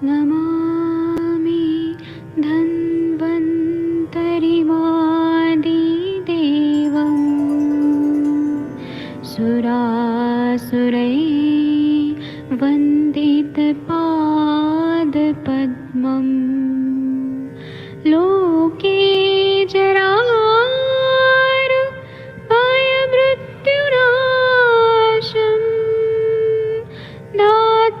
नमामि धन्वन्तरिमादिदेवम् सुरासुरैर्वन्दितपादपद्मम् लोके जरामृत्युनाशम् दातारमीशम्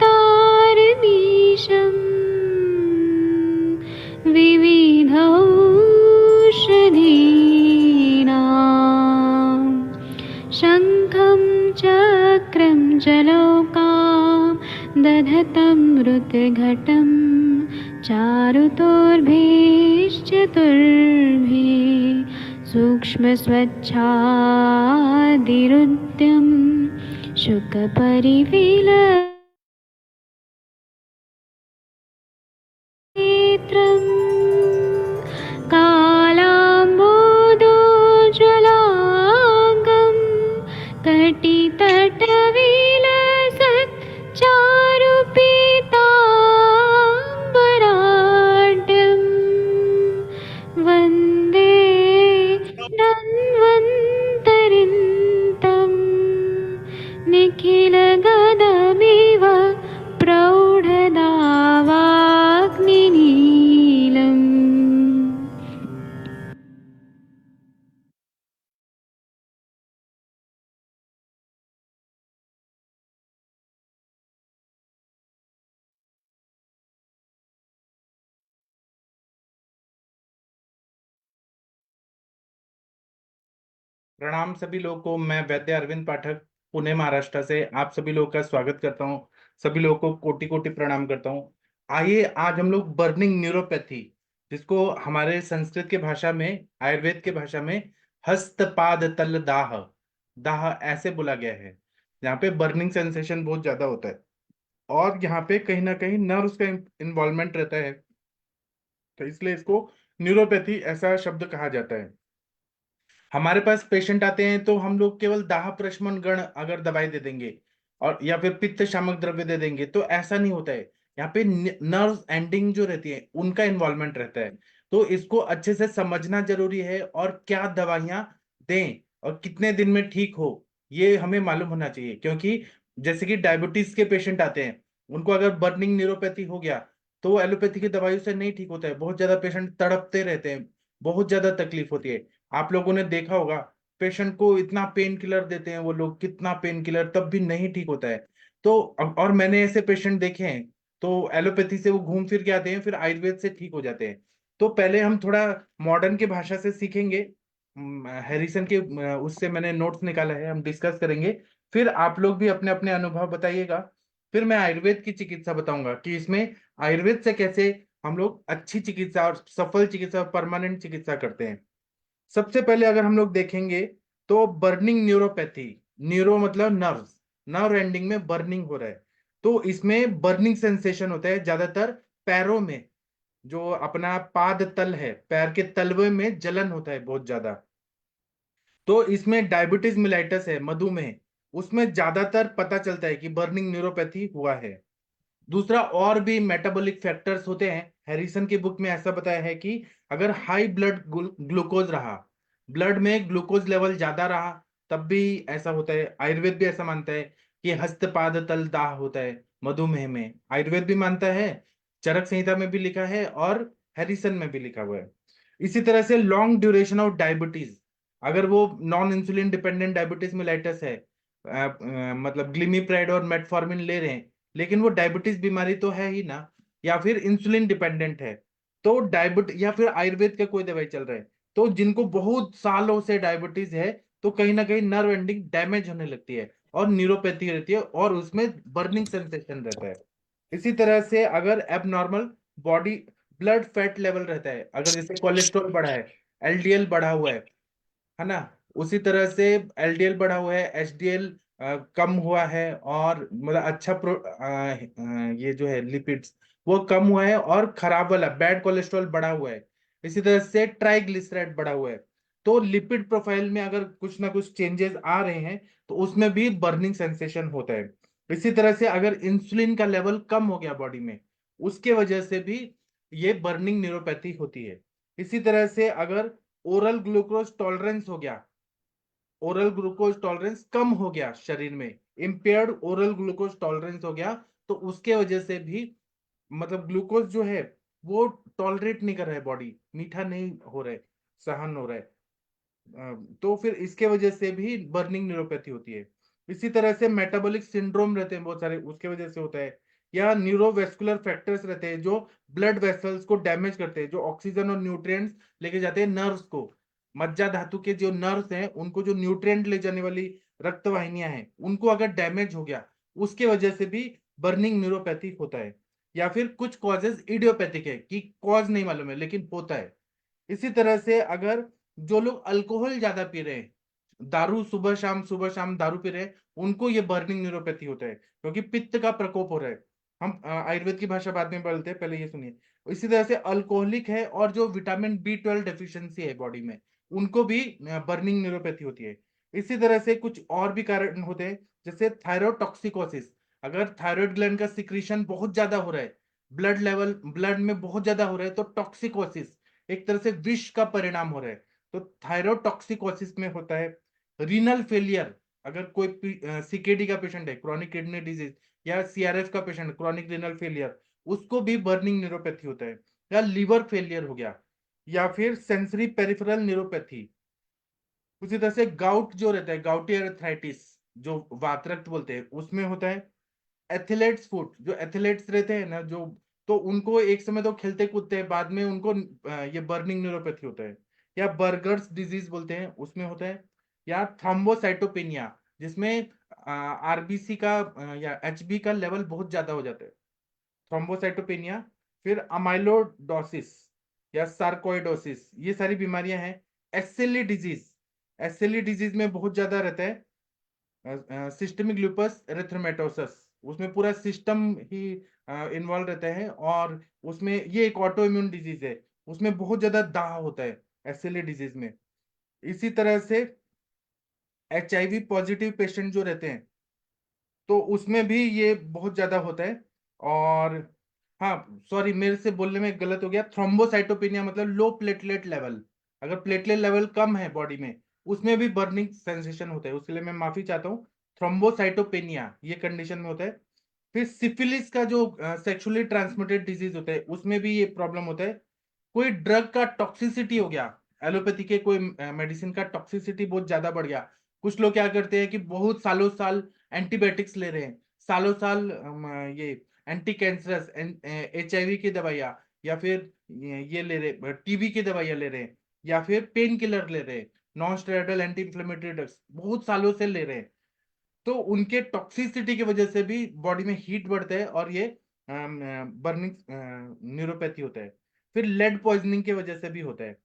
विविधौषधीनां शङ्खं चक्रं जलौकां दधतं मृतघटं चारुतोर्भिश्चतुर्भिः सूक्ष्मस्वच्छादिरुद्यं शुकपरिविलनेत्रम् कालाम्बोदोज्ज्वलाङ्गं कटितटविलसत् चारुपीताम्बराढ्यं वन्दे धन्वन्तरिन्तं निखिलगदमिव प्रौढदावाग्निनीलम्। प्रणाम सभी लोगों को। मैं वैद्य अरविंद पाठक पुणे महाराष्ट्र से आप सभी लोगों का स्वागत करता हूं। सभी लोगों को कोटि कोटि प्रणाम करता हूं। आइए आज हम लोग बर्निंग न्यूरोपैथी, जिसको हमारे संस्कृत के भाषा में, आयुर्वेद के भाषा में हस्तपाद तल दाह दाह ऐसे बोला गया है। यहाँ पे बर्निंग सेंसेशन बहुत ज्यादा होता है और यहाँ पे कहीं ना कहीं नर्व्स का इन्वॉल्वमेंट रहता है, तो इसलिए इसको न्यूरोपैथी ऐसा शब्द कहा जाता है। हमारे पास पेशेंट आते हैं तो हम लोग केवल दाह प्रशमन गण अगर दवाई दे देंगे और या फिर पित्त शामक द्रव्य दे देंगे तो ऐसा नहीं होता है। यहाँ पे नर्व एंडिंग जो रहती है उनका इन्वॉल्वमेंट रहता है, तो इसको अच्छे से समझना जरूरी है और क्या दवाइयां दें और कितने दिन में ठीक हो ये हमें मालूम होना चाहिए। क्योंकि जैसे कि डायबिटीज के पेशेंट आते हैं, उनको अगर बर्निंग न्यूरोपैथी हो गया तो एलोपैथी की दवाइयों से नहीं ठीक होता है। बहुत ज्यादा पेशेंट तड़पते रहते हैं, बहुत ज्यादा तकलीफ होती है। आप लोगों ने देखा होगा पेशेंट को इतना पेन किलर देते हैं वो लोग, कितना पेन किलर, तब भी नहीं ठीक होता है। तो और मैंने ऐसे पेशेंट देखे हैं, तो एलोपैथी से वो घूम फिर के आते हैं, फिर आयुर्वेद से ठीक हो जाते हैं। तो पहले हम थोड़ा मॉडर्न के भाषा से सीखेंगे। हैरिसन के उससे मैंने नोट्स निकाला है, हम डिस्कस करेंगे। फिर आप लोग भी अपने अपने अनुभव बताइएगा। फिर मैं आयुर्वेद की चिकित्सा बताऊंगा कि इसमें आयुर्वेद से कैसे हम लोग अच्छी चिकित्सा और सफल चिकित्सा और परमानेंट चिकित्सा करते हैं। सबसे पहले अगर हम लोग देखेंगे तो बर्निंग न्यूरोपैथी, न्यूरो मतलब नर्व्स, नर्व एंडिंग में बर्निंग हो रहा है, तो इसमें बर्निंग सेंसेशन होता है ज्यादातर पैरों में। जो अपना पाद तल है, पैर के तलवे में जलन होता है बहुत ज्यादा। तो इसमें डायबिटीज मिलाइटस है, मधुमेह, उसमें ज्यादातर पता चलता है कि बर्निंग न्यूरोपैथी हुआ है। दूसरा, और भी मेटाबॉलिक फैक्टर्स होते हैं। हैरिसन की बुक में ऐसा बताया है कि अगर हाई ब्लड ग्लूकोज रहा, ब्लड में ग्लूकोज लेवल ज्यादा रहा, तब भी ऐसा होता है। आयुर्वेद भी ऐसा मानता है कि हस्तपाद तल दाह होता है मधुमेह में, आयुर्वेद भी मानता है, चरक संहिता में भी लिखा है और हैरिसन में भी लिखा हुआ है। इसी तरह से लॉन्ग ड्यूरेशन ऑफ डायबिटीज, अगर वो non insulin dependent diabetes mellitus है, मतलब ग्लिमिप्राइड और मेटफॉर्मिन ले रहे हैं, लेकिन वो डायबिटीज बीमारी तो है ही ना, या फिर इंसुलिन डिपेंडेंट है, तो डायबिटीज, या फिर आयुर्वेद का कोई दवाई चल रहा है, तो जिनको बहुत सालों से डायबिटीज है, तो कहीं ना कहीं नर्व एंडिंग डैमेज होने लगती है और न्यूरोपैथी रहती है और उसमें बर्निंग सेंसेशन रहता है। इसी तरह से अगर abnormal body blood fat level रहता है, अगर जैसे कोलेस्ट्रॉल बढ़ा है, एलडीएल बढ़ा हुआ है ना, उसी तरह से एलडीएल बढ़ा हुआ है, एचडीएल कम हुआ है, और मतलब अच्छा ये जो है लिपिड्स वो कम हुआ है, और खराब वाला बैड कोलेस्ट्रॉल बढ़ा हुआ है। इसी तरह से ट्राइग्लिसराइड बढ़ा हुआ है। तो लिपिड प्रोफाइल में अगर कुछ ना कुछ चेंजेस आ रहे हैं तो उसमें भी बर्निंग सेंसेशन होता है। इसी तरह से अगर इंसुलिन का लेवल कम हो गया बॉडी में, उसके वजह से भी ये बर्निंग न्यूरोपैथी होती है। इसी तरह से अगर ओरल ग्लूकोज टॉलरेंस हो गया, ओरल ग्लूकोज टॉलरेंस कम हो गया शरीर में, इम्पेयर्ड ओरल ग्लूकोज टॉलरेंस हो गया, तो उसके वजह से भी मतलब ग्लूकोज जो है वो टॉलरेट नहीं कर रहा है, बॉडी मीठा नहीं हो रहा है, सहन हो रहा है। तो फिर इसके वजह से भी बर्निंग न्यूरोपैथी होती है। इसी तरह से मेटाबॉलिक सिंड्रोम रहते हैं बहुत सारे, उसके वजह से होता है। या न्यूरोवेस्कुलर फैक्टर्स रहते हैं जो ब्लड वेसल्स को डैमेज करते हैं, जो ऑक्सीजन और न्यूट्रिएंट्स लेके जाते हैं नर्व्स को। मज्जा धातु के जो नर्व्स हैं उनको जो न्यूट्रिएंट ले जाने वाली रक्त वाहिनियां हैं, उनको अगर डैमेज हो गया, उसके वजह से भी बर्निंग न्यूरोपैथी होता है। या फिर कुछ कॉजेज इडियोपैथिक है कि कॉज नहीं मालूम है लेकिन होता है। इसी तरह से अगर जो लोग अल्कोहल ज्यादा पी रहे हैं, दारू सुबह शाम दारू पी रहे हैं, उनको ये बर्निंग न्यूरोपैथी होता है, क्योंकि पित्त का प्रकोप हो रहा है। हम आयुर्वेद की भाषा बाद में बोलते हैं, पहले ये सुनिए। इसी तरह से अल्कोहलिक है और जो विटामिन B12 डेफिशिएंसी है बॉडी में, उनको भी बर्निंग न्यूरोपैथी होती है। इसी तरह से कुछ और भी कारण होते हैं, जैसे थायरोटॉक्सिकोसिस। अगर थायराइड ग्लैंड का सिक्रीशन बहुत ज्यादा हो रहा है, ब्लड लेवल ब्लड में बहुत ज्यादा हो रहा है, तो टॉक्सिकोसिस, एक तरह से विष का परिणाम हो रहा है, तो थायरोटॉक्सिकोसिस में होता है। रीनल फेलियर, अगर कोई सीकेडी का पेशेंट है, क्रॉनिक किडनी डिजीज, या CRF का पेशेंट, क्रॉनिक रीनल फेलियर, उसको भी बर्निंग न्यूरोपैथी होता है। या लीवर फेलियर हो गया, या फिर सेंसरी पेरिफेरल न्यूरोपैथी। उसी तरह से गाउट जो रहता है, गाउटी अर्थराइटिस, जो वातरक्त बोलते हैं, उसमें होता है। एथलेट्स फुट, जो एथलेट्स रहते हैं ना, जो तो उनको एक समय तो खेलते कूदते हैं, बाद में उनको ये बर्निंग न्यूरोपैथी होता है। या बर्गर्स डिजीज बोलते हैं, उसमें होता है। या थ्रोम्बोसाइटोपेनिया, जिसमें RBC का या HB का लेवल बहुत ज्यादा हो जाता है, थ्रोम्बोसाइटोपेनिया। फिर अमाइलोडोसिस या सार्कोइडोसिस, ये सारी बीमारियां हैं। एसएलई डिजीज, एसएलई डिजीज में बहुत ज्यादा रहता है सिस्टमिक लूपस एरिथ्मेटोसस, उसमें पूरा सिस्टम ही इन्वॉल्व रहता है, और उसमें ये एक ऑटो इम्यून डिजीज है, उसमें बहुत ज्यादा दाह होता है एसएलई डिजीज में। इसी तरह से HIV पॉजिटिव पेशेंट जो रहते हैं, तो उसमें भी ये बहुत ज्यादा होता है। और हाँ, सॉरी, मेरे से बोलने में गलत हो गया, थ्रोम्बोसाइटोपेनिया मतलब लो प्लेटलेट लेवल, अगर प्लेटलेट लेवल कम है बॉडी में, उसमें भी बर्निंग सेंसेशन होता है, उसके लिए मैं माफी चाहता हूँ। थ्रोम्बोसाइटोपेनिया ये कंडीशन में होता है। फिर सिफिलिस का जो सेक्सुअली ट्रांसमिटेड डिजीज होता है, उसमें भी ये प्रॉब्लम होता है। कोई ड्रग का टॉक्सिसिटी हो गया, एलोपैथी के कोई मेडिसिन का टॉक्सिसिटी बहुत ज्यादा बढ़ गया। कुछ लोग क्या करते हैं कि बहुत सालों साल एंटीबायोटिक्स ले रहे हैं, सालों साल ये एंटी कैंसरस, HIV की दवाइयाँ, या फिर ये ले रहे, TB की दवाइयाँ ले रहे हैं, या फिर पेन किलर ले रहे हैं, non steroidal anti inflammatory drugs बहुत सालों से ले रहे हैं। तो उनके टॉक्सिसिटी की वजह से भी बॉडी में हीट बढ़ता है, और ये बर्निंग न्यूरोपैथी होता है। फिर लेड पॉइजनिंग की वजह से भी होता है।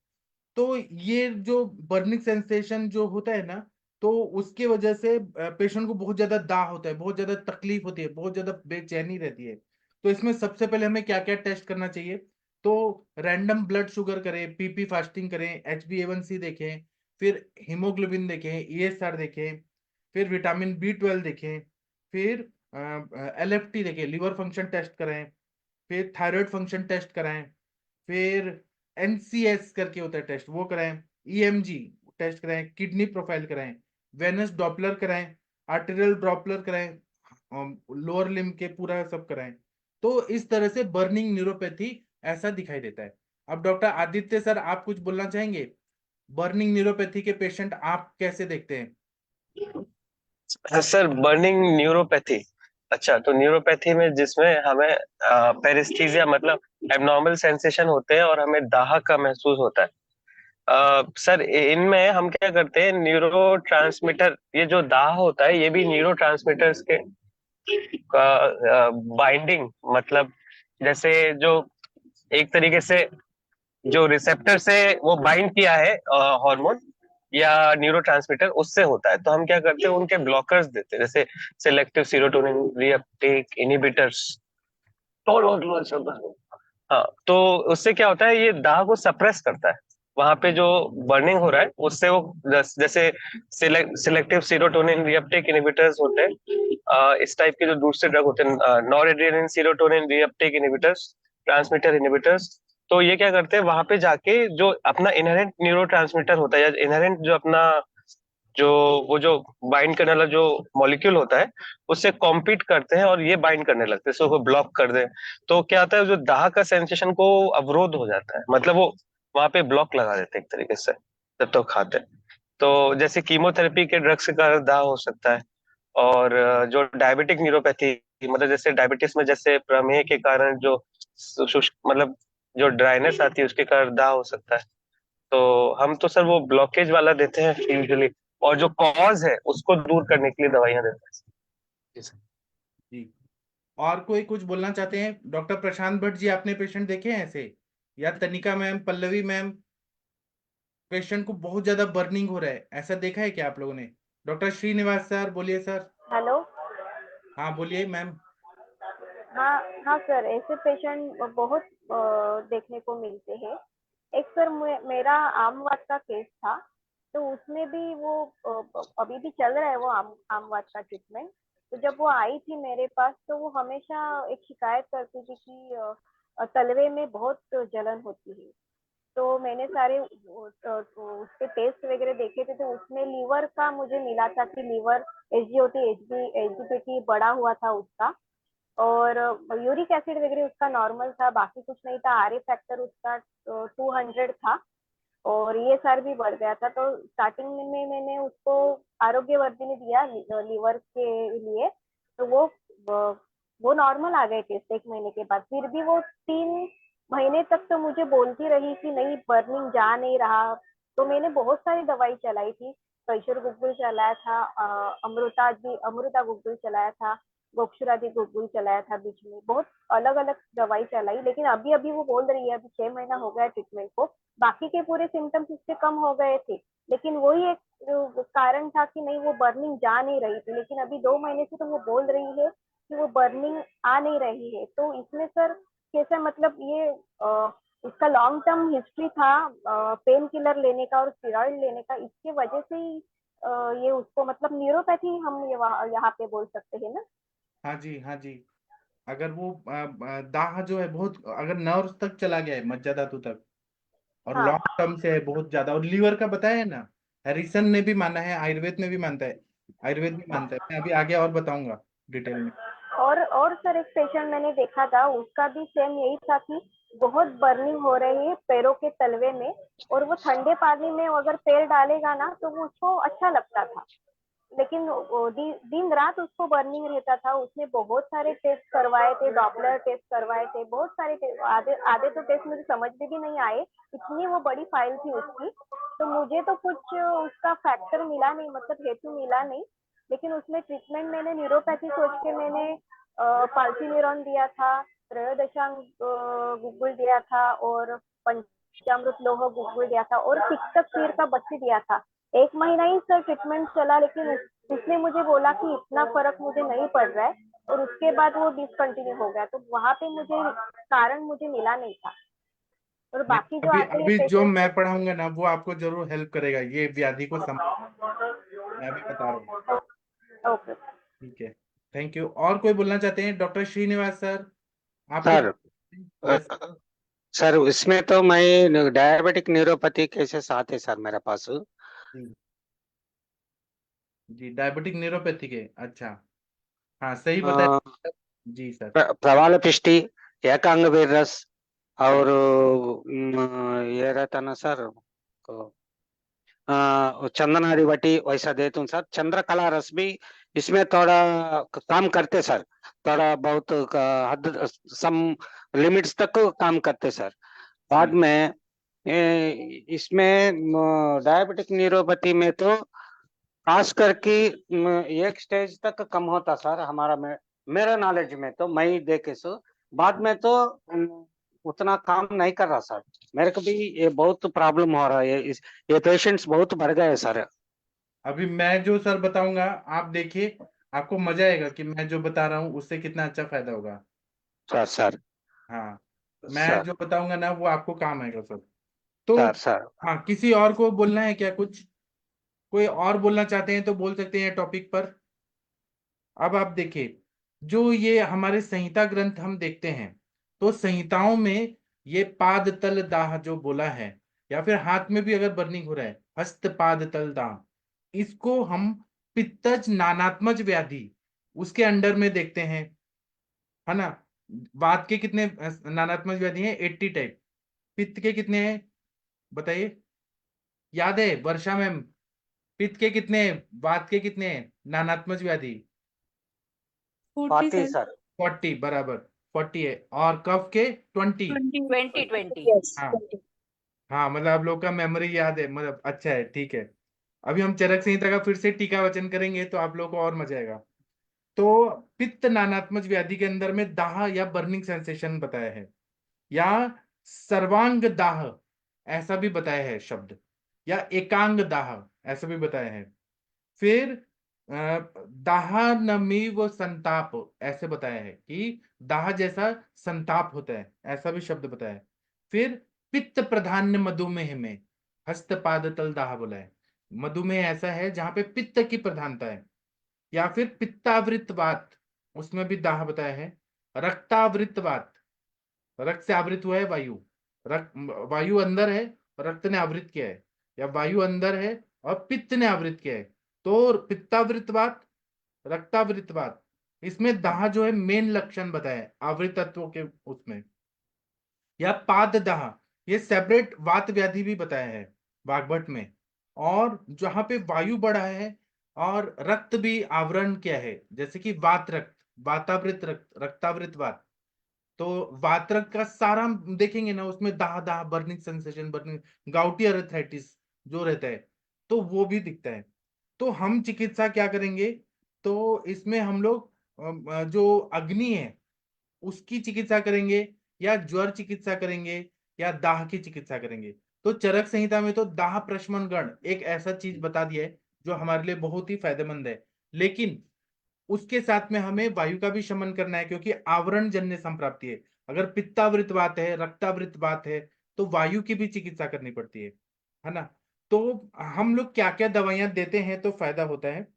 तो ये जो बर्निंग सेंसेशन जो होता है ना, तो उसके वजह से पेशेंट को बहुत ज्यादा दाह होता है, बहुत ज्यादा तकलीफ होती है, बहुत ज्यादा बेचैनी रहती है। तो इसमें सबसे पहले हमें क्या क्या टेस्ट करना चाहिए? तो रैंडम ब्लड शुगर करें, PP फास्टिंग करें, HbA1c देखें, फिर हीमोग्लोबिन देखें, ESR देखें, फिर विटामिन B12 देखें, फिर LFT देखें, लीवर फंक्शन टेस्ट करें, फिर थायराइड फंक्शन टेस्ट कराएं, फिर NCS करके होता है टेस्ट, वो कराएं, EMG टेस्ट कराएं, किडनी प्रोफाइल कराएं, वेनस डॉपलर कराएं, आर्टेरियल डॉपलर कराएं, लोअर लिम्ब के पूरा सब कराएं। तो इस तरह से बर्निंग न्यूरोपैथी ऐसा दिखाई देता है। अब डॉक्टर आदित्य सर, आप कुछ बोलना चाहेंगे? बर्निंग न्यूरोपैथी के पेशेंट आप कैसे देखते हैं? Sir, burning neuropathy. अच्छा, तो न्यूरोपैथी में जिसमें हमें पेरिस्थीजिया मतलब एबनॉर्मल सेंसेशन होते हैं और हमें दाह का महसूस होता है। सर, इनमें हम क्या करते हैं, न्यूरो ट्रांसमीटर, ये जो दाह होता है ये भी न्यूरो ट्रांसमीटर्स के बाइंडिंग, मतलब जैसे जो एक तरीके से जो रिसेप्टर से वो बाइंड किया है हार्मोन या न्यूरोट्रांसमीटर, उससे होता है। तो हम क्या करते हैं, उनके ब्लॉकर्स देते हैं, जैसे सिलेक्टिव सीरोटोनिन रीअपटेक इनहिबिटर्स। हाँ, तो उससे क्या होता है, ये दाह को सप्रेस करता है। वहां पे जो बर्निंग हो रहा है उससे वो जैसे सिलेक्टिव सीरोटोनिन रीअपटेक इनहिबिटर्स होते हैं, इस टाइप के जो दूसरे ड्रग होते हैं, noradrenaline serotonin reuptake inhibitors, transmitter inhibitors, तो ये क्या करते हैं वहां पे जाके जो अपना इनहेरेंट न्यूरो होता है या इनहेरेंट जो अपना जो वो जो बाइंड करने वाला जो मॉलिक्यूल होता है उससे कॉम्पीट करते हैं और ये बाइंड करने लगते हैं, सो वो ब्लॉक कर दे। तो क्या होता है जो दाह का सेंसेशन को अवरोध हो जाता है, मतलब वो वहां पे ब्लॉक लगा देते हैं एक तरीके से जब तो खाते हैं। तो जैसे कीमोथेरेपी के ड्रग्स के कारण दाह हो सकता है। और जो डायबिटिक न्यूरोपैथी, मतलब जैसे डायबिटीज में जैसे प्रमेह के कारण जो शुष्क मतलब जो ड्राइनेस आती है उसके कारण दाह हो सकता है। तो हम तो सर वो ब्लॉकेज वाला देते हैं यूजुअली, और जो कॉज है उसको दूर करने के लिए दवाइयां देते हैं। जी सर। जी। और कोई कुछ बोलना चाहते हैं? डॉक्टर प्रशांत भट्ट जी, आपने पेशेंट देखे हैं ऐसे? या तनिका मैम, पल्लवी मैम, पेशेंट को बहुत ज्यादा बर्निंग हो रहा है, ऐसा देखा है क्या आप लोगों ने? डॉक्टर श्रीनिवास सर, बोलिए सर। हेलो। हाँ बोलिए मैम। हाँ हाँ सर, ऐसे पेशेंट बहुत देखने को मिलते हैं। एक सर मेरा आम वात का केस था, तो उसमें भी वो अभी भी चल रहा है वो आम वात का ट्रीटमेंट। तो जब वो आई थी मेरे पास तो वो हमेशा एक शिकायत करती थी कि तलवे में बहुत जलन होती है। तो मैंने सारे तो उसके टेस्ट वगैरह देखे थे, तो उसमें लीवर का मुझे मिला था कि लीवर एसजीओटी एसजीपीटी बढ़ा हुआ था उसका। और यूरिक एसिड वगैरह उसका नॉर्मल था, बाकी कुछ नहीं था। आरए फैक्टर उसका 200 था और ये सर भी बढ़ गया था। तो स्टार्टिंग में मैंने उसको आरोग्यवर्धिनी दिया लीवर के लिए, तो वो नॉर्मल आ गए टेस्ट 1 महीने के बाद। फिर भी वो 3 महीने तक तो मुझे बोलती रही कि नहीं, बर्निंग जा नहीं रहा। तो मैंने बहुत सारी दवाई चलाई थी, कैशोर गुग्गुल चलाया था, अमृता गुग्गुल चलाया था, गोक्षुरादि गुग्गुल चलाया था, बीच में बहुत अलग अलग दवाई चलाई। लेकिन अभी अभी वो बोल रही है, अभी 6 महीना हो गया ट्रीटमेंट को, बाकी के पूरे सिम्टम्स उसके कम हो गए थे। लेकिन वही एक कारण था कि नहीं, वो बर्निंग जा नहीं रही थी। लेकिन अभी 2 महीने से तो वो बोल रही है कि वो बर्निंग आ नहीं रही है। तो इसमें सर कैसे, मतलब ये इसका लॉन्ग टर्म हिस्ट्री था पेन किलर लेने का और स्टेरॉइड लेने का, इसके वजह से ही ये उसको, मतलब न्यूरोपैथी हम ये यहाँ पे बोल सकते हैं ना। हाँ जी, हाँ जी। अगर वो दाह जो है बहुत, अगर नर्व तक चला गया है, मज्जा धातु तक, और हाँ। लॉन्ग टर्म से है बहुत ज्यादा, और लीवर का बताया है ना, हैरिसन ने भी माना है, आयुर्वेद में भी मानता है, आयुर्वेद भी मानता है। मैं अभी आगे और बताऊंगा डिटेल में। और सर एक पेशेंट मैंने देखा था, उसका भी सेम यही था कि बहुत बर्निंग हो रही है पैरों के तलवे में, और वो ठंडे पानी में अगर पैर डालेगा ना तो वो उसको अच्छा लगता था। लेकिन दिन रात उसको बर्निंग रहता था। उसने बहुत सारे टेस्ट करवाए थे, डॉपलर टेस्ट करवाए थे, बहुत सारे आधे आधे तो टेस्ट मुझे समझ में भी नहीं आए, इतनी वो बड़ी फाइल थी उसकी। तो मुझे तो कुछ उसका फैक्टर मिला नहीं, मतलब हेतु मिला नहीं। लेकिन उसमें ट्रीटमेंट मैंने न्यूरोपैथी सोच के मैंने पाल्सीन्यूरॉन दिया था, त्रयोदशांग गुग्गुल दिया था, और पंचामृत लोह गुग्गुल दिया था, और शिक्षक क्षीर का बच्ची दिया था। 1 महीना ही सर ट्रीटमेंट चला, लेकिन उसने मुझे बोला कि इतना फर्क मुझे नहीं पड़ रहा है, और उसके बाद वो डिसकंटिन्यू हो गया। तो वहां पे मुझे कारण मुझे मिला नहीं था। और नहीं, बाकी जो अभी आते हैं अभी जो पेशेंट। मैं पढ़ाऊंगा ना वो आपको जरूर हेल्प करेगा ये व्याधि को समझ। मैं अभी बता रहा हूँ। ओके। ठीक है। Thank you. और कोई बोलना चाहते हैं? डॉक्टर श्रीनिवास सर, आप कुछ? Sir yes. सर इसमें तो मैं डायबिटिक न्यूरोपैथी केसेस आते सर मेरे पास। जी जी, डायबिटिक न्यूरोपैथी के, अच्छा। हाँ सही बताया जी सर। प्रवाल पिष्टि, एकांग वीररस, और ये रहता ना सर चंदनारी वटी वैसा देता हूँ सर। चंद्रकला रस भी इसमें थोड़ा काम करते सर, थोड़ा बहुत हद सम लिमिट्स तक काम करते सर। बाद जी में इसमें डायबिटिक न्यूरोपैथी में तो खास करके एक स्टेज तक कम होता सर हमारा में, मेरे नॉलेज में तो मैं ही देखे सो। बाद में तो उतना काम नहीं कर रहा सर। मेरे को भी ये बहुत प्रॉब्लम हो रहा है, ये पेशेंट्स बहुत बढ़ गए सर। अभी मैं जो सर बताऊंगा आप देखिए, आपको मजा आएगा कि मैं जो बता रहा हूँ उससे कितना अच्छा फायदा होगा। सर सर हाँ, मैं सर जो बताऊंगा ना वो आपको काम आएगा सर। तो सर हाँ, किसी और को बोलना है क्या? कुछ कोई और बोलना चाहते हैं तो बोल सकते हैं टॉपिक पर। अब आप देखिए, जो ये हमारे संहिता ग्रंथ हम देखते हैं, तो संहिताओं में ये पाद तल दाह जो बोला है, या फिर हाथ में भी अगर बर्निंग हो रहा है, हस्त पाद तल दाह, इसको हम पित्तज नानात्मज व्याधि उसके अंडर में देखते हैं, है ना। वात के कितने नानात्मज व्याधि हैं? 80 टाइप। पित्त के कितने हैं बताइए? याद है वर्षा मैम? पित्त के कितने हैं? वात के कितने हैं नानात्मज व्याधि? 40 सर। 40 बराबर, 40 है। और कफ के 20। 20 हाँ हाँ, मतलब आप लोग का मेमोरी याद है, मतलब अच्छा है, ठीक है। अभी हम चरक संहिता का फिर से टीका वचन करेंगे तो आप लोग को और मजा आएगा। तो पित्त नानात्मज व्याधि के अंदर में दाह या बर्निंग सेंसेशन बताया है, या सर्वांग दाह ऐसा भी बताया है शब्द, या एकांग दाह ऐसा भी बताया है। फिर दाह नमीव संताप ऐसे बताया है कि दाह जैसा संताप होता है, ऐसा भी शब्द बताया है। फिर पित्त प्रधान्य मधुमेह में हस्तपाद तल दाह बोला है। मधुमेह ऐसा है जहां पे पित्त की प्रधानता है। या फिर पित्तावृत वात, उसमें भी दाह बताया है। रक्तावृत वात, रक्त से आवृत हुआ है वायु, रक्त वायु अंदर है, रक्त ने आवृत किया है, या वायु अंदर है और पित्त ने आवृत किया है, तो पित्तावृतवात, रक्तावृतवात, इसमें दाह जो है मेन लक्षण बताया है आवृत तत्वों के उसमें। या पाद दाह, ये सेपरेट वात व्याधि भी बताया है वाग्भट में। और जहां पे वायु बढ़ा है और रक्त भी आवरण किया है, जैसे कि वात रक्त, वातावृत रक्त, रक्तावृत वात, तो वात्रक का सारा हम देखेंगे ना, उसमें दाह दाह, burning sensation, burning, gouty arthritis जो रहता है, तो वो भी दिखता है। तो हम चिकित्सा क्या करेंगे? तो इसमें हम लोग जो अग्नि है उसकी चिकित्सा करेंगे, या ज्वर चिकित्सा करेंगे, या दाह की चिकित्सा करेंगे। तो चरक संहिता में तो दाह प्रशमन गण एक ऐसा चीज बता दिया है जो हमारे लिए बहुत ही फायदेमंद है। लेकिन उसके साथ में हमें वायु का भी शमन करना है, क्योंकि आवरण जन्य संप्राप्ति है। अगर पित्तावृत बात है, रक्तावृत बात है, तो वायु की भी चिकित्सा करनी पड़ती है ना। तो हम लोग क्या क्या दवाइयां देते हैं तो फायदा होता है?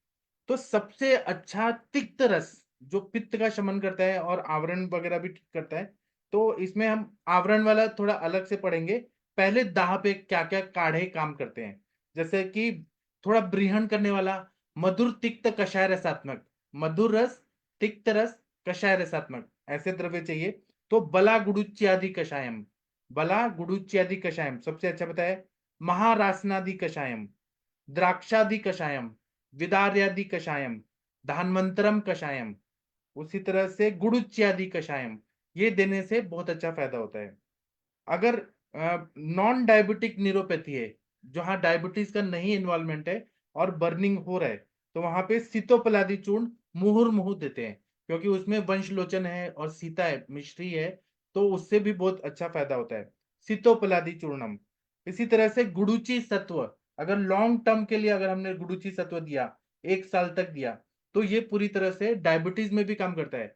तो सबसे अच्छा तिक्त रस जो पित्त का शमन करता है और आवरण वगैरह भी ठीक करता है। तो इसमें हम आवरण वाला थोड़ा अलग से पढ़ेंगे। पहले दाह पे क्या क्या काढ़े काम करते हैं, जैसे कि थोड़ा ब्रीहन करने वाला मधुर तिक्त कषाय रसात्मक, मधुर रस, तिक्त रस, कषाय रसात्मक, ऐसे द्रव्य चाहिए। तो बला गुडुच्यादि कषायम, बला गुडुच्यादि कषायम सबसे अच्छा बताया। महारासनादि कषायम, द्राक्षादि कषायम, विदार्यादि कषायम, धान्वंतरम कषायम, उसी तरह से गुडुच्यादि कषायम, ये देने से बहुत अच्छा फायदा होता है। अगर नॉन डायबिटिक न्यूरोपैथी है, जहां डायबिटीज का नहीं इन्वॉल्वमेंट है और बर्निंग हो रहा है, तो वहां पे सीतोपलादी चूर्ण मुहुर्मुहु देते हैं, क्योंकि उसमें वंशलोचन है और सीता है, मिश्री है, तो उससे भी बहुत अच्छा फायदा होता है सीतोपलादी चूर्णम। इसी तरह से गुडुची सत्व, अगर लॉन्ग टर्म के लिए अगर हमने गुडुची सत्व दिया, 1 साल तक दिया, तो ये पूरी तरह से डायबिटीज में भी काम करता है।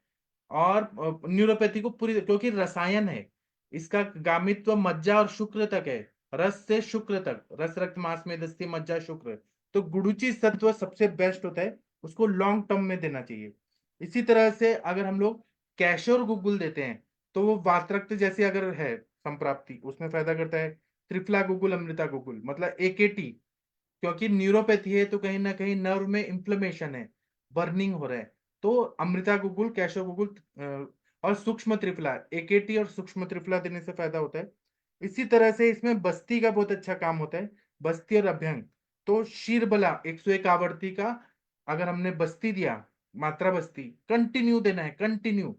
और न्यूरोपैथी को पूरी, क्योंकि रसायन है इसका, गामित्व मज्जा और शुक्र तक है, रस से शुक्र तक, रस रक्त मांस मेदस्थी मज्जा शुक्र, तो गुडुची सत्व सबसे बेस्ट होता है, उसको लॉन्ग टर्म में देना चाहिए। इसी तरह से अगर हम लोग कैशोर गुगुल देते हैं, तो वो वातरक्त जैसी अगर है संप्राप्ति, उसमें फायदा करता है। त्रिफला गुगुल, अमृता गुगुल, मतलब एकेटी, क्योंकि न्यूरोपैथी है तो कहीं ना कहीं नर्व में इंफ्लेमेशन है, बर्निंग हो रहा है, तो अमृता गुगुल, कैशो गुगुल और सूक्ष्म त्रिफला, एकेटी और सूक्ष्म त्रिफला देने से फायदा होता है। इसी तरह से इसमें बस्ती का बहुत अच्छा काम होता है, बस्ती और अभ्यंग। तो शीरबला 101 आवर्ती का अगर हमने बस्ती दिया, मात्रा बस्ती कंटिन्यू देना है, कंटिन्यू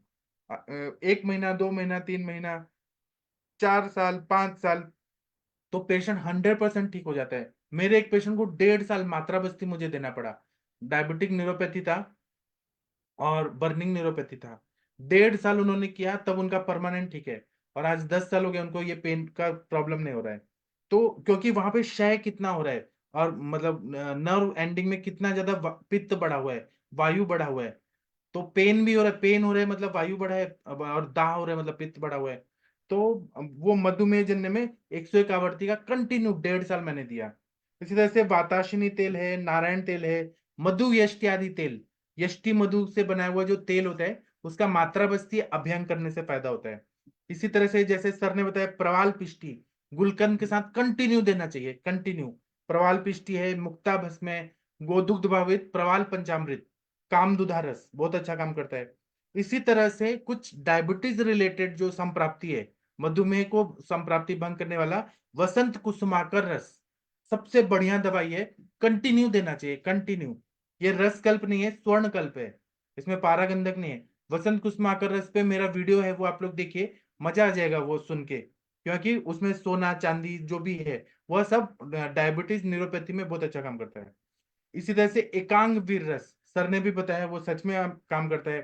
1 महीना, 2 महीना, 3 महीना, 4 साल, 5 साल, तो पेशेंट 100% ठीक हो जाता है। मेरे एक पेशेंट को 1.5 साल मात्रा बस्ती मुझे देना पड़ा, डायबिटिक न्यूरोपैथी था और बर्निंग न्यूरोपैथी था। 1.5 साल उन्होंने किया, तब उनका परमानेंट ठीक है। और आज 10 साल हो गए उनको, ये पेन का प्रॉब्लम नहीं हो रहा है। तो क्योंकि वहां पे क्षय कितना हो रहा है, और मतलब नर्व एंडिंग में कितना ज्यादा पित्त बढ़ा हुआ है, वायु बढ़ा हुआ है, तो पेन भी हो रहा है, पेन हो रहा है मतलब वायु बढ़ा है, और दाह हो रहा है मतलब पित्त बढ़ा हुआ है। तो वो मधुमेह जन्य में 101 आवृत्ति का कंटिन्यू 1.5 साल मैंने दिया। इसी तरह से वाताशिनी तेल है, नारायण तेल है, मधु यष्टि आदि तेल, यष्टि मधु से बनाया हुआ जो तेल होता है उसका मात्रा बस्ती अभ्यंग करने से फायदा होता है। इसी तरह से जैसे सर ने बताया प्रवाल पिष्टी गुलकंद के साथ कंटिन्यू देना चाहिए, कंटिन्यू। प्रवाल पिष्टी है, मुक्ता भस्म है, गोदुग्ध भावित प्रवाल पंचामृत, कामदुधा रस बहुत अच्छा काम करता है। इसी तरह से कुछ डायबिटीज रिलेटेड जो संप्राप्ति है, मधुमेह को संप्राप्ति भंग करने वाला वसंत कुसुमाकर रस सबसे बढ़िया दवाई है, कंटिन्यू देना चाहिए, कंटिन्यू। ये रस कल्प नहीं है, स्वर्ण कल्प है, इसमें पारागंधक नहीं है। वसंत कुसुमाकर रस पे मेरा वीडियो है, वो आप लोग देखिए, मजा आ जाएगा वो सुन के, क्योंकि उसमें सोना चांदी जो भी है वह सब डायबिटीज न्यूरोपैथी में बहुत अच्छा काम करता है। इसी तरह से एकांग वीर रस सर ने भी बताया, वो सच में काम करता है।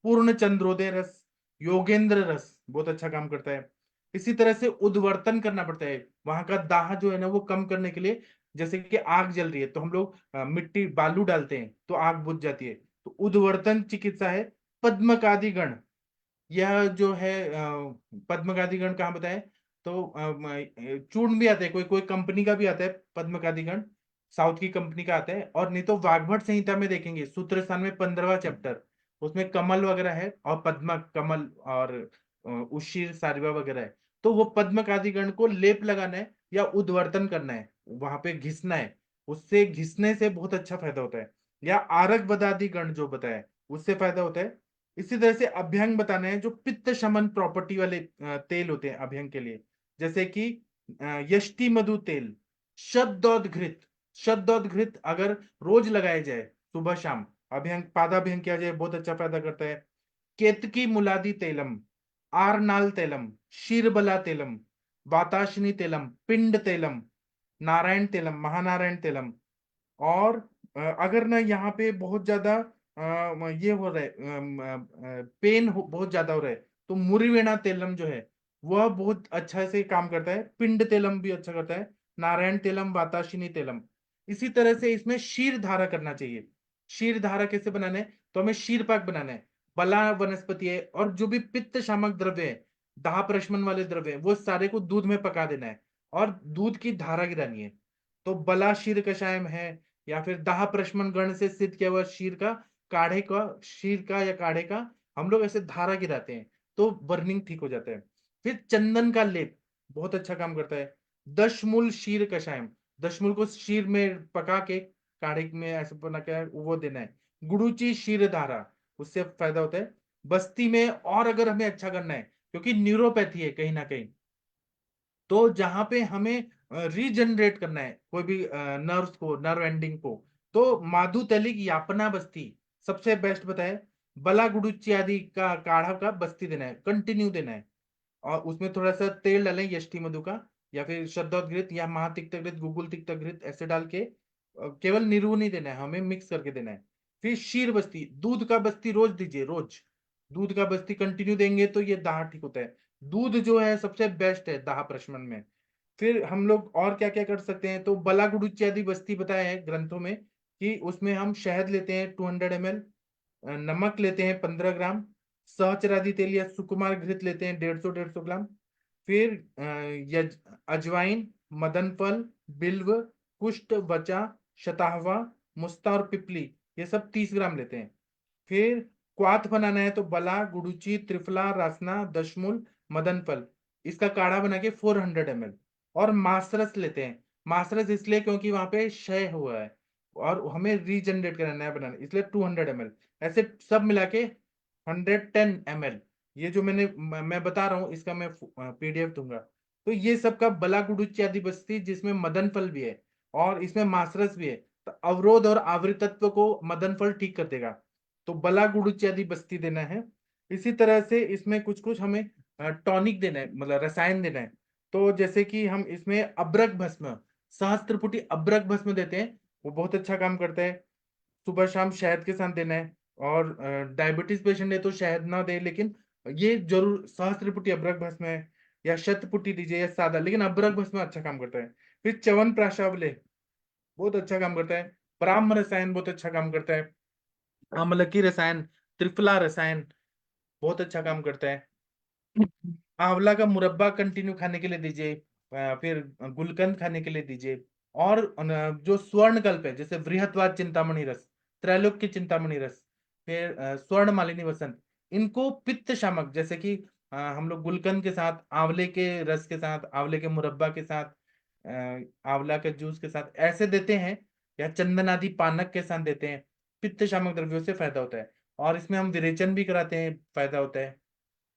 पूर्ण चंद्रोदय रस, योगेंद्र रस बहुत अच्छा काम करता है। इसी तरह से उद्वर्तन करना पड़ता है, वहां का दाह जो है ना वो कम करने के लिए। जैसे कि आग जल रही है तो हम लोग मिट्टी बालू डालते हैं तो आग बुझ जाती है, तो उद्वर्तन चिकित्सा है। पद्मकादि गण, यह जो है पद्मकादि गण कहाँ बताए, तो चूर्ण भी आता है, कोई कोई कंपनी का भी आता है पद्मकादि गण, साउथ की कंपनी का आता है। और नहीं तो वाग्भट संहिता में देखेंगे सूत्र स्थान में 15वां चैप्टर, उसमें कमल वगैरह है और पद्म कमल और उशीर सारिवा वगैरह है। तो वो पद्मकादि गण को लेप लगाना है या उद्वर्तन करना है, वहां पे घिसना है, उससे घिसने से बहुत अच्छा फायदा होता है। या आरक बदादि गण जो बताया उससे फायदा होता है। इसी तरह से अभ्यंग बताने हैं, जो पित्त शमन प्रॉपर्टी वाले तेल होते हैं अभ्यंग के लिए, जैसे कि यष्टि मधु तेल, शब्दोदघृत, शब्दोदघृत अगर रोज लगाया जाए सुबह शाम, अभ्यंग पादाभ्यंग किया जाए बहुत अच्छा फायदा करता है। केतकी मुलादी तेलम, आरनाल तेलम, शीरबला तेलम, वाताशिनी तेलम, पिंड तेलम, नारायण तेलम, महानारायण तेलम। और अगर ना यहाँ पे बहुत ज्यादा ये हो रहा है, पेन बहुत ज्यादा हो रहा है, तो मुरिवेणा तेलम जो है वह बहुत अच्छा से काम करता है। पिंड तेलम भी अच्छा करता है, नारायण तेलम, वाताशिनी तेलम। इसी तरह से इसमें शीर धारा करना चाहिए। शीर धारा कैसे बनाना है, तो हमें शीर पाक बनाना है। बला वनस्पति है और जो भी पित्त शामक द्रव्य है, दाह प्रशमन वाले द्रव्य है, वो सारे को दूध में पका देना है और दूध की धारा गिरानी है। तो बला शीर कषायम है, या फिर दाह प्रशमन गण से सिद्ध किया हुआ शीर का, काढ़े का, शीर का या काढ़े का हम लोग ऐसे धारा गिराते हैं तो बर्निंग ठीक हो जाता है। फिर चंदन का लेप बहुत अच्छा काम करता है। दशमूल शीर कषायम, दशमूल को शीर में पका के काढ़े में ऐसे बना के वो देना है। गुड़ूची शीर धारा, उससे फायदा होता है। बस्ती में और अगर हमें अच्छा करना है, क्योंकि न्यूरोपैथी है कहीं ना कहीं, तो जहां पे हमें रीजनरेट करना है कोई भी नर्व्स को, नर्व एंडिंग को, तो माधुतलिक यापना बस्ती सबसे बेस्ट बताए। बला गुडुच्ची आदि का काढ़ा का बस्ती देना है, कंटिन्यू देना है। और उसमें थोड़ा सा तेल डालें यष्टि मधु का, या फिर शब्दोदघृत या महातिक्तघृत, गुगुल तिक्तघृत ऐसे डाल के केवल निरू नहीं देना है, हमें मिक्स करके देना है। फिर शीर बस्ती, दूध का बस्ती रोज दीजिए, रोज दूध का बस्ती कंटिन्यू देंगे तो ये दाह ठीक होता है। दूध जो है सबसे बेस्ट है दाह प्रशमन में। फिर हम लोग और क्या क्या कर सकते हैं, तो बला गुडुच्ची आदि बस्ती बताया है ग्रंथों में कि उसमें हम शहद लेते हैं 200 ml, नमक लेते हैं 15 ग्राम, सहचरादि तेल या सुकुमार घृत लेते हैं 150 ग्राम। फिर अजवाइन, मदन फल, बिल्व, कुष्ठ, बचा, शताहवा, मुस्ता और पिपली, ये सब 30 ग्राम लेते हैं। फिर क्वाथ बनाना है तो बला गुडुची, त्रिफला, रासना, दशमूल, मदन फल, इसका काढ़ा बना के 400 ml। और मासरस लेते हैं, मासरस इसलिए क्योंकि वहां पे क्षय हुआ है और हमें रीजनरेट करना, नया बनाना, इसलिए 200 ml। ऐसे सब मिला के 110 ml। ये जो मैं बता रहा हूँ इसका मैं पीडीएफ दूंगा। तो ये सब का बला गुडुच्ची आदि बस्ती, जिसमें मदन फल भी है और इसमें मासरस भी है, तो अवरोध और आवृतत्व को मदन फल ठीक कर देगा। तो बला गुडुच्ची आदि बस्ती देना है। इसी तरह से इसमें कुछ कुछ हमें टॉनिक देना है, मतलब रसायन देना है। तो जैसे कि हम इसमें अब्रक भस्म, सहस्त्रपुटी अब्रक भस्म देते हैं, वो बहुत अच्छा काम करता है। सुबह शाम शहद के साथ देना है। और डायबिटीज पेशेंट है तो शहद ना दे, लेकिन ये जरूर सहस्त्रपुटी अब्रक भस्म है, या शतपुटी दीजिए या सादा, लेकिन अब्रक भस्म अच्छा काम करता है। फिर च्यवन प्राशावले बहुत अच्छा काम करता है। ब्राह्म रसायन बहुत अच्छा काम करता है। अम्लकी रसायन, त्रिफला रसायन बहुत अच्छा काम करता है। आंवला का मुरब्बा कंटिन्यू खाने के लिए दीजिए, फिर गुलकंद खाने के लिए दीजिए। और जो स्वर्णकल्प है, जैसे बृहत्वाद चिंतामणि रस, त्रैलोक्य चिंतामणि रस, फिर स्वर्ण मालिनी वसंत, इनको पित्त शामक, जैसे कि हम लोग गुलकंद के साथ, आंवले के रस के साथ, आंवले के मुरब्बा के साथ, आंवला के जूस के साथ ऐसे देते हैं, या चंदन आदि पानक के साथ देते हैं। पित्त शामक द्रव्यों से फायदा होता है, और इसमें हम विरेचन भी कराते हैं, फायदा होता है।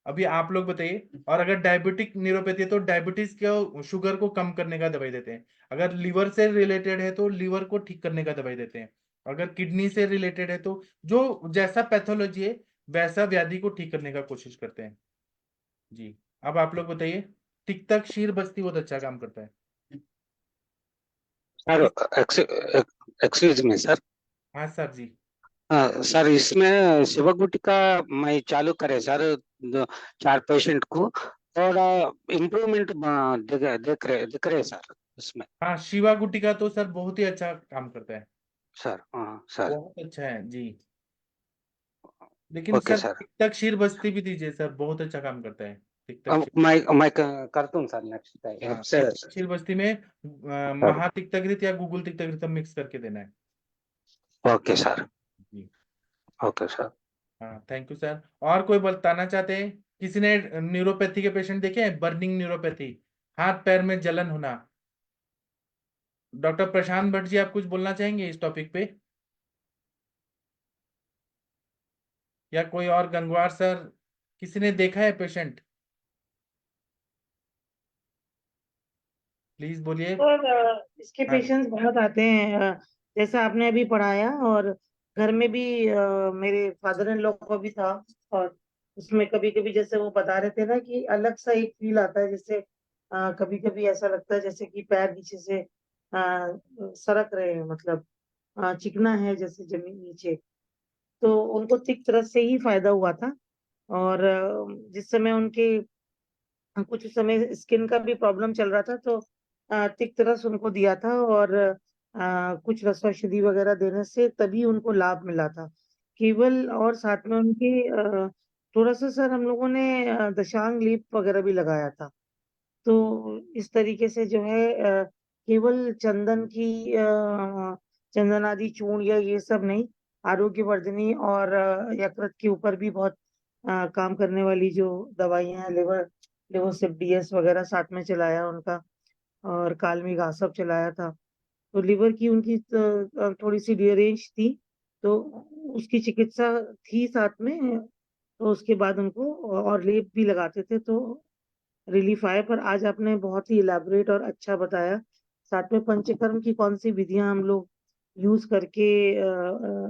अभी आप लोग बताइए। और अगर डायबिटिक न्यूरोपैथी है तो डायबिटीज को, शुगर को कम करने का दवाई देते हैं। अगर लीवर से रिलेटेड है तो लीवर को ठीक करने का दवाई देते हैं। अगर किडनी से रिलेटेड है तो जो जैसा पैथोलॉजी है वैसा व्याधि को ठीक करने का कोशिश करते हैं। जी, अब आप लोग बताइए। टिकटक शीर बस्ती बहुत अच्छा काम करता है। Sir excuse me sir. हाँ सर जी। सर इसमें शिवा गुटिका मैं चालू करे सर, 4 पेशेंट को, और इम्प्रूवमेंट दिख रहे सर उसमें। हाँ, शिवा गुटिका तो सर बहुत ही अच्छा काम करता है, सर हाँ सर। बहुत अच्छा है जी। लेकिन ओके सर सर। टिकटक शीर बस्ती भी दीजिए सर, बहुत अच्छा काम करता है टिकटक अब शीर। मैं करता हूँ सर नेक्स्ट टाइम हाँ, सर। टिकटक शीर बस्ती में महा तिक्तकृत या गूगल तिक्तकृत मिक्स करके देना है। Okay sir. जी। Okay sir. हाँ, थैंक यू सर। और कोई बताना चाहते हैं? किसी ने न्यूरोपैथी के पेशेंट देखे हैं? बर्निंग न्यूरोपैथी, हाथ पैर में जलन होना। डॉक्टर प्रशांत भट्ट जी, आप कुछ बोलना चाहेंगे इस टॉपिक पे? या कोई और? गंगवार सर, किसी ने देखा है पेशेंट? प्लीज बोलिए। और इसके हाँ पेशेंट्स बहुत आते हैं, जैसा आपने अभी पढ़ाया, और घर में भी मेरे फादर इन लॉ को भी था। और उसमें कभी कभी जैसे वो बता रहे थे ना कि अलग सा एक फील आता है, जैसे कभी कभी ऐसा लगता है जैसे कि पैर नीचे से सरक रहे हैं, मतलब चिकना है जैसे जमीन नीचे। तो उनको तिक तरह से ही फायदा हुआ था। और जिस समय उनके कुछ समय स्किन का भी प्रॉब्लम चल रहा था, तो तिक्तरस उनको दिया था, और कुछ रसौषधि वगैरह देने से तभी उनको लाभ मिला था केवल। और साथ में उनके थोड़ा सा सर हम लोगों ने दशांग लेप वगैरह भी लगाया था। तो इस तरीके से जो है केवल चंदन की चंदन आदि चूर्ण या ये सब नहीं, आरोग्यवर्धिनी और यकृत के ऊपर भी बहुत काम करने वाली जो दवाइयां हैं, लिवोसिब डीएस वगैरह साथ में चलाया उनका, और कालमी घासब चलाया था। तो लिवर की उनकी थोड़ी सी रीअरेंज थी, तो उसकी चिकित्सा थी साथ में। तो उसके बाद उनको और लेप भी लगाते थे, तो रिलीफ आए। पर आज आपने बहुत ही इलैबोरेट और अच्छा बताया। साथ में पंचकर्म की कौन सी विधियां हम लोग यूज करके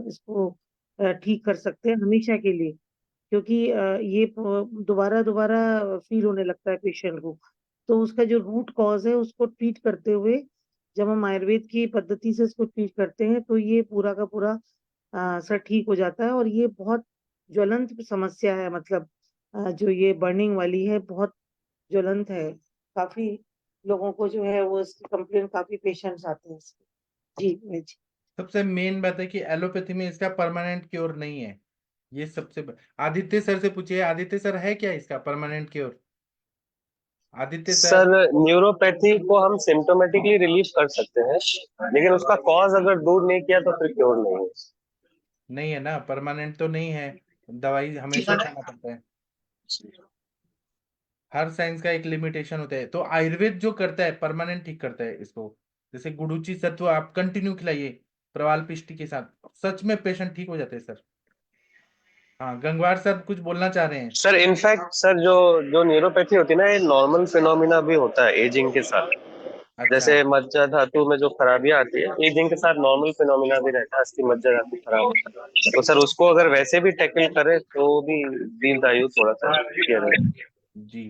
इसको ठीक कर सकते हैं हमेशा के लिए, क्योंकि ये दोबारा दोबारा फील होने लगता है पेशेंट को। तो उसका जो रूट कॉज है उसको ट्रीट करते हुए, जब हम आयुर्वेद की पद्धति से इसको ट्रीट करते हैं, तो ये पूरा का पूरा सर ठीक हो जाता है। और ये बहुत ज्वलंत समस्या है, मतलब जो ये बर्निंग वाली है बहुत ज्वलंत है। काफी लोगों को जो है वो इसकी कंप्लेन, काफी पेशेंट्स आते हैं इसके। जी। सबसे मेन बात है कि एलोपैथी में इसका परमानेंट क्योर नहीं है। ये आदित्य सर से पूछिए, आदित्य सर है क्या इसका permanent cure? Aditya sir sir. Neuropathy को हम सिम्टोमेटिकली रिलीव कर सकते हैं, लेकिन उसका कॉज अगर दूर नहीं किया तो फिर क्योर नहीं है। नहीं है ना, परमानेंट तो नहीं है, दवाई हमेशा खाना पड़ता है। हर साइंस का एक लिमिटेशन होता है, तो आयुर्वेद जो करता है परमानेंट ठीक करता है इसको। जैसे गुडुची सत्व आप कंटिन्यू खिलाइए प्रवाल पिष्टी के साथ, सच में पेशेंट ठीक हो जाते हैं सर। हाँ, गंगवार सर कुछ बोलना चाह रहे हैं? सर इनफैक्ट सर जो जो न्यूरोपैथी होती है ना, ये नॉर्मल फिनोमिना भी होता है एजिंग के साथ। अच्छा। जैसे मज्जा धातु में जो खराबियां आती है, एजिंग के साथ नॉर्मल फिनोमिना भी रहता है, अस्थि मज्जा धातु खराब होता है। तो सर उसको अगर वैसे भी टैकल करे तो भी दीर्घायु थोड़ा सा किया जाए। जी।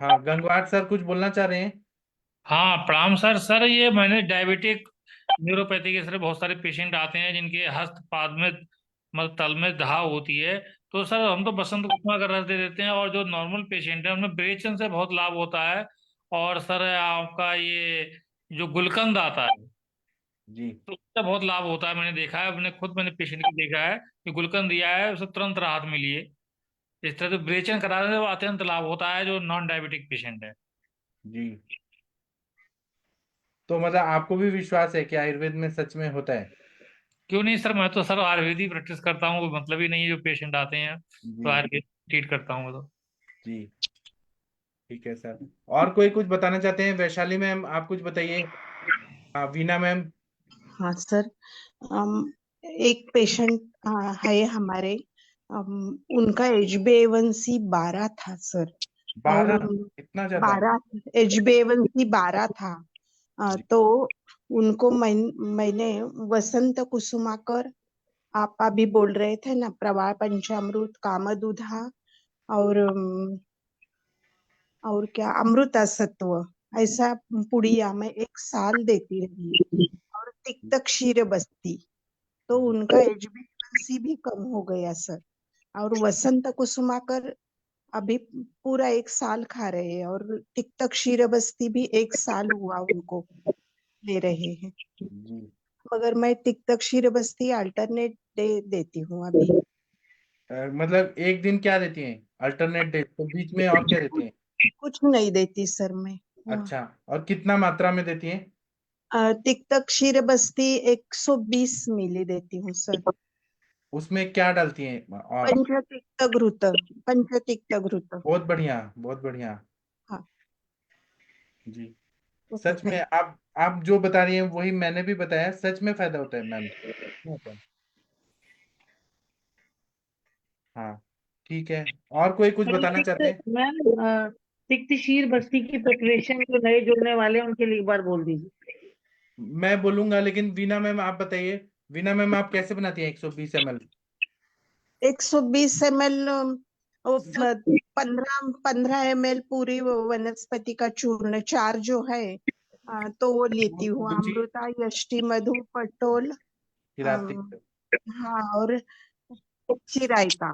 हाँ, गंगवार सर कुछ बोलना चाह रहे हैं? हाँ प्रणाम सर। सर ये मैंने डायबिटिक न्यूरोपैथी के सर बहुत सारे पेशेंट आते हैं जिनके हस्त पाद में मतलब तल में घाव होती है। तो सर हम तो बसंत कुसुमा का रस दे देते हैं, और जो नॉर्मल पेशेंट है उनमें विरेचन से बहुत लाभ होता है। और सर आपका ये जो गुलकंद आता है जी। तो उससे बहुत लाभ होता है। मैंने देखा है, मैंने खुद मैंने पेशेंट को देखा है कि गुलकंद दिया है उसे तुरंत राहत मिली है। इस तरह से विरेचन कराने से वो अत्यंत लाभ होता है जो नॉन डायबिटिक पेशेंट है। जी। तो मतलब आपको भी विश्वास है कि आयुर्वेद में सच में होता है? क्यों नहीं सर, मैं तो सर आयुर्वेद ही प्रैक्टिस करता हूँ, कोई मतलब ही नहीं है जो पेशेंट आते हैं तो जी। आयुर्वेद ट्रीट करता हूँ मैं तो। जी ठीक है सर। और कोई कुछ बताना चाहते हैं? वैशाली मैम आप कुछ बताइए। हाँ, वीना मैम। हाँ सर। अम, एक पेशेंट है हमारे। उनका HbA1c 12 था सर। और 12? इतना ज्यादा? 12 HbA1c 12 था। जी। तो उनको मैंने वसंत कुसुमाकर, आप अभी बोल रहे थे ना, प्रवाल पंचामृत, कामदूधा और और क्या अमृता सत्व, ऐसा पुड़िया में 1 साल देती रही। और तिक्त क्षीर बस्ती, तो उनका HbA1c भी कम हो गया सर। और वसंत कुसुमाकर अभी पूरा 1 साल खा रहे हैं, और तिक्त क्षीर बस्ती भी 1 साल हुआ उनको ले रहे हैं। जी। मगर मैं तिक्त क्षीर बस्ती अल्टरनेट डे देती हूँ अभी। मतलब एक दिन क्या देती हैं अल्टरनेट डे, तो बीच में और क्या देती हैं? कुछ नहीं देती सर मैं। अच्छा, और कितना मात्रा में देती हैं? तिक्त क्षीर बस्ती 120 मिली देती हूँ सर। उसमें क्या डालती हैं? और पंचतिक्त घृत, पंचतिक्त घृत। बहुत बढ़िया, बहुत बढ़िया। हाँ, जी। ओके, सच में थैंक आप जो बता रही हैं वही मैंने भी बताया, सच में फायदा होता है मैम। होता है। हाँ ठीक है। और कोई कुछ बताना चाहते हैं? मैम, तिक्त शीर बस्ती की प्रिपरेशन जो नए जुड़ने वाले हैं उनके लिए एक बार बोल दीजिए। मैं बोलूंगा, लेकिन वीना मैम आप बताइए। वीना मैम आप कैसे बनाती हैं 120 ml? 120 ml 15 ml पूरी वो वनस्पति का चूर्ण, 4 जो है, तो वो लेती हूँ। गुची, अमृता, यष्टि मधु, पटोल, हिराती। अम, हाँ, और चिरायता,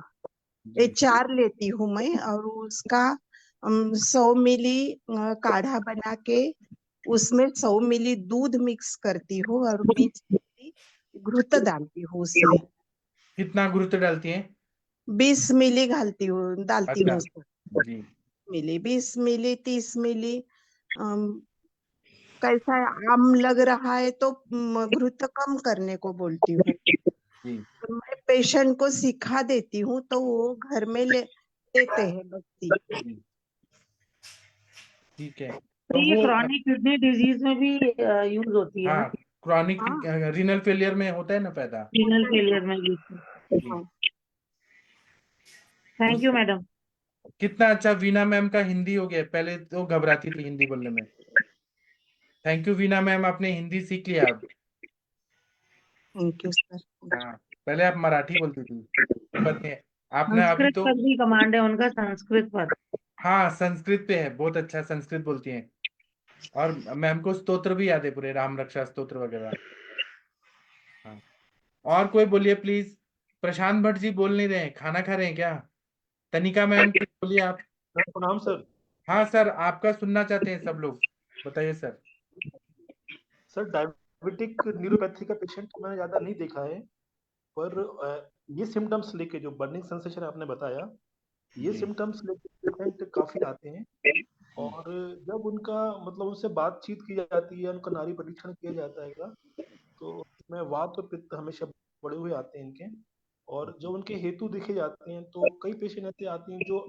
ये जी। 4 लेती हूँ मैं। और उसका 100 मिली काढ़ा बना के उसमें 100 मिली दूध मिक्स करती हूँ, और 20 मिली घृत डालती हूँ उसमें। कितना गुरुत्व डालती हैं? 20 मिली डालती अच्छा। हूँ उसमें। जी। 20 मिली, 30 मिली। अम, कैसा है, आम लग रहा है तो घृत कम करने को बोलती हूँ। जी। तो मैं पेशेंट को सिखा देती हूँ, तो वो घर में लेते हैं बस्ती। जी ठीक है। तो तो ये वो क्रॉनिक किडनी डिजीज में भी यूज होती है ना, हाँ, क्रॉनिक हाँ, रीनल फेलियर में होता है ना पैदा। रीनल होता है ना। फेलियर में भी। जी। हाँ, थैंक उस यू मैडम। कितना अच्छा वीना मैम का हिंदी हो गया, पहले तो घबराती थी हिंदी बोलने में। थैंक यू वीना मैम, आपने हिंदी सीख लिया अब। Thank you sir. हाँ, पहले आप मराठी बोलती थी। कोई बात नहीं है। आपने अभी संस्कृत तो, पर भी कमांड है उनका, संस्कृत पर। हाँ संस्कृत पे है, बहुत अच्छा संस्कृत बोलती हैं। और मैम को स्तोत्र भी याद है पूरे, राम रक्षा स्तोत्र वगैरह। हाँ। और कोई बोलिए प्लीज। प्रशांत भट्ट जी बोल नहीं रहे हैं, खाना खा रहे हैं क्या? तनिका मैम कुछ बोलिए आप। सर प्रणाम सर। हाँ सर, आपका सुनना चाहते हैं सब लोग, बताइए सर। सर डायबिटिक न्यूरोपैथी का पेशेंट तो मैंने ज़्यादा नहीं देखा है, पर ये सिम्टम्स लेके जो बर्निंग सेंसेशन आपने बताया, ये जी। सिम्टम्स लेके पेशेंट काफ़ी आते हैं। और जब उनका मतलब उनसे बातचीत की जाती है, उनका नाड़ी परीक्षण किया जाता है, तो उसमें वात और पित्त हमेशा बढ़े हुए आते हैं इनके। और जब उनके हेतु देखे जाते हैं तो कई पेशेंट ऐसे आते हैं जो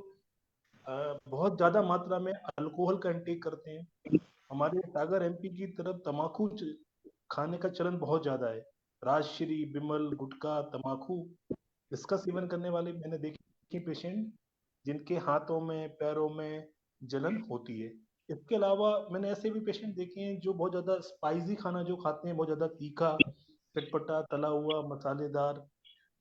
बहुत ज़्यादा मात्रा में अल्कोहल का इंटेक करते हैं। हमारे सागर एमपी की तरफ तमाकू खाने का चलन बहुत ज्यादा है। राजश्री, बिमल, गुटखा, तमाकू, इसका सेवन करने वाले मैंने देखे पेशेंट जिनके हाथों में पैरों में जलन होती है। इसके अलावा मैंने ऐसे भी पेशेंट देखे हैं जो बहुत ज्यादा स्पाइसी खाना जो खाते हैं, बहुत ज्यादा तीखा, चटपटा, तला हुआ, मसालेदार,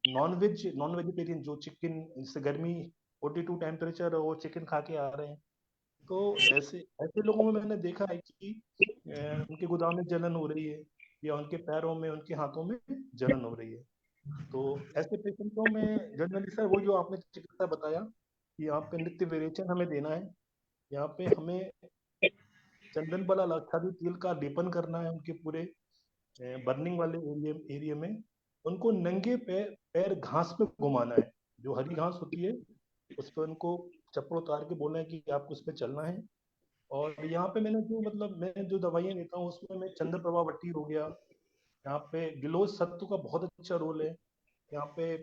नॉन वेजिटेरियन, जो चिकन, जैसे गर्मी 42 टेम्परेचर और वो चिकन खा के आ रहे हैं। तो ऐसे ऐसे लोगों में मैंने देखा है कि उनके गोदाम में जलन हो रही है, या उनके पैरों में, उनके हाथों में जलन हो रही है। तो ऐसे पेशेंटों में जनरली सर वो जो आपने चिकित्सा बताया कि यहाँ पे नित्य विरेचन हमें देना है, यहाँ पे हमें चंदन वाला आच्छादित तेल का लेपन करना है उनके पूरे बर्निंग वाले एरिया में। उनको नंगे पैर पैर घास पे घुमाना है, जो हरी घास होती है उस पर उनको चप्पल उतार के बोला है कि आपको उस पर चलना है। और यहाँ पे मैं जो दवाइयाँ लेता हूँ उसमें मैं चंद्रप्रभा वट्टी हो गया, यहाँ पे गिलोय सत्तू का बहुत अच्छा रोल है, यहाँ पे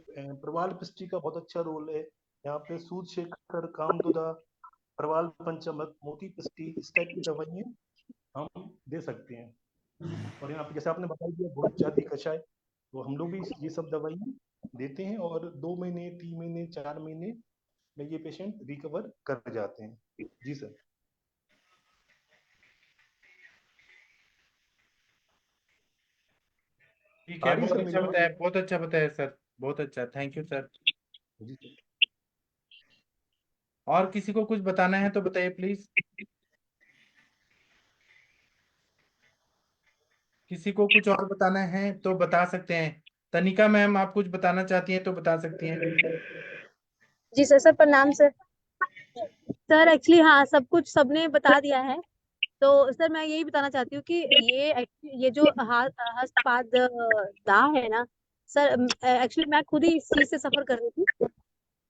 प्रवाल पिष्टी का बहुत अच्छा रोल है, यहाँ पे सूद शेखर, कामदुदा, प्रवाल पंचमत, मोती पिष्टी, इस टाइप की दवाइयाँ हम दे सकते हैं। और यहाँ पे जैसे आपने बता दिया घोड़ जाति कषाय, तो हम लोग भी ये सब दवाइयाँ देते हैं और 2 महीने 3 महीने 4 महीने में ये पेशेंट रिकवर कर जाते हैं। जी सर। ठीक है, आ रही बहुत सर अच्छा मेरी बताया, बात? बहुत अच्छा बताया सर, बहुत अच्छा, थैंक यू सर। जी सर। और किसी को कुछ बताना है तो बताइए प्लीज। किसी को कुछ और बताना है तो बता सकते हैं। तनिका मैम, आप कुछ बताना चाहती हैं तो बता सकती हैं। जी सर। सर प्रणाम सर। सर एक्चुअली हाँ, सब कुछ सबने बता दिया है। तो सर मैं यही बताना चाहती हूँ कि ये जो हस्तपाद दाह है ना सर, एक्चुअली मैं खुद ही इस चीज से सफर कर रही थी।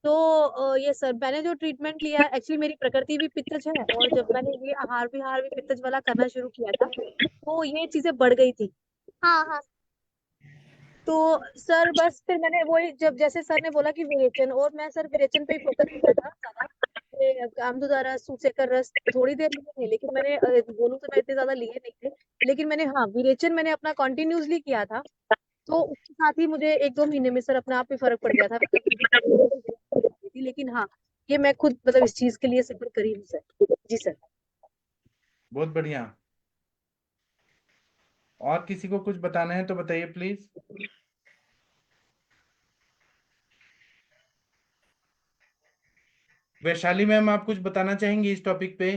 तो ये सर मैंने जो ट्रीटमेंट लिया, एक्चुअली मेरी प्रकृति भी पित्तज है, और जब मैंने ये आहार विहार भी पित्तज वाला करना शुरू किया था तो ये चीजें बढ़ गई थी। हाँ हाँ। तो सर बस फिर मैंने वही, जब जैसे सर ने बोला कि विरेचन, और मैं सर विरेचन पे ही फोकस किया था ज्यादा। कामधुदा रस, सूचेकर रस थोड़ी देर लिए थे, लेकिन मैंने बोलूं तो मैं इतने ज्यादा लिए नहीं थे। लेकिन मैंने हाँ विरेचन मैंने अपना कंटिन्यूसली किया था। तो उसके साथ ही मुझे 1-2 महीने में सर अपने आप ही फर्क पड़ गया था, थी। लेकिन हाँ, ये मैं खुद मतलब इस चीज के लिए सफर करी हूँ सर। जी सर। बहुत बढ़िया। और किसी को कुछ बताना है तो बताइए प्लीज। वैशाली मैम, आप कुछ बताना चाहेंगी इस टॉपिक पे,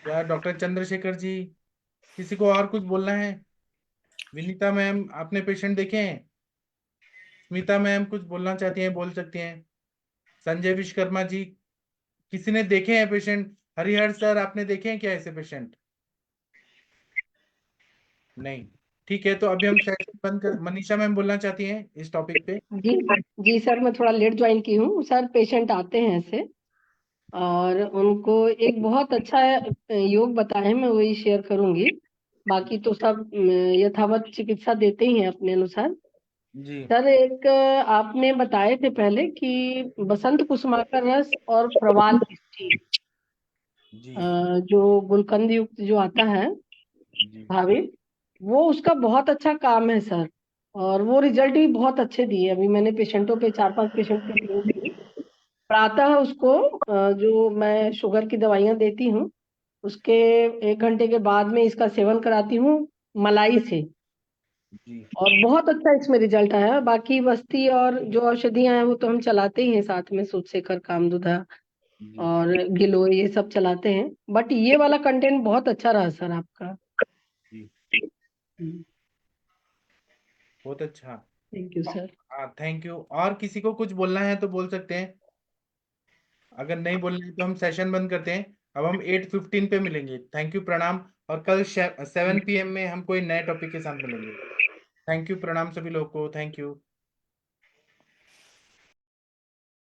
या डॉक्टर चंद्रशेखर जी, किसी को और कुछ बोलना है? विनीता मैम, आपने पेशेंट देखे हैं? स्मिता मैम कुछ बोलना चाहती हैं, बोल सकती हैं। संजय विश्वकर्मा जी, किसी ने देखे हैं पेशेंट? हरिहर सर, आपने देखे हैं क्या ऐसे पेशेंट? नहीं। ठीक है, तो अभी हम सेशन बंद कर। मनीषा मैम बोलना चाहती हैं इस टॉपिक पे? जी जी सर, मैं थोड़ा लेट ज्वाइन की हूँ सर। पेशेंट आते हैं ऐसे और उनको एक बहुत अच्छा योग बताए, मैं वही शेयर करूंगी। बाकी तो सब यथावत चिकित्सा देते ही हैं अपने अनुसार। जी सर एक आपने बताए थे पहले कि बसंत कुसुमाकर रस और प्रवाल पिष्टी, जी जो गुलकंद युक्त जो आता है जी भाभी, वो उसका बहुत अच्छा काम है सर। और वो रिजल्ट भी बहुत अच्छे दिए। अभी मैंने पेशेंटों पे 4-5 पेशेंट पे ट्रेन की। प्रातः उसको जो मैं शुगर की दवाइयां देती हूँ उसके 1 घंटे के बाद में इसका सेवन कराती हूँ मलाई से, जी और बहुत अच्छा इसमें रिजल्ट आया है। बाकी बस्ती और जो औषधियां हैं वो तो हम चलाते ही हैं साथ में, सूदशेखर, कामदुधा जी और गिलोय, ये सब चलाते हैं। बट ये वाला कंटेंट बहुत अच्छा रहा सर आपका। जी बहुत अच्छा। Thank you sir. हाँ, थैंक यू। और किसी को कुछ बोलना है तो बोल सकते हैं। अगर नहीं बोलना है तो हम सेशन बंद करते हैं। अब हम 8:15 पे मिलेंगे। थैंक यू, प्रणाम। और कल 7 PM में हम कोई नए टॉपिक के साथ मिलेंगे। थैंक यू, प्रणाम सभी लोगों को, थैंक यू।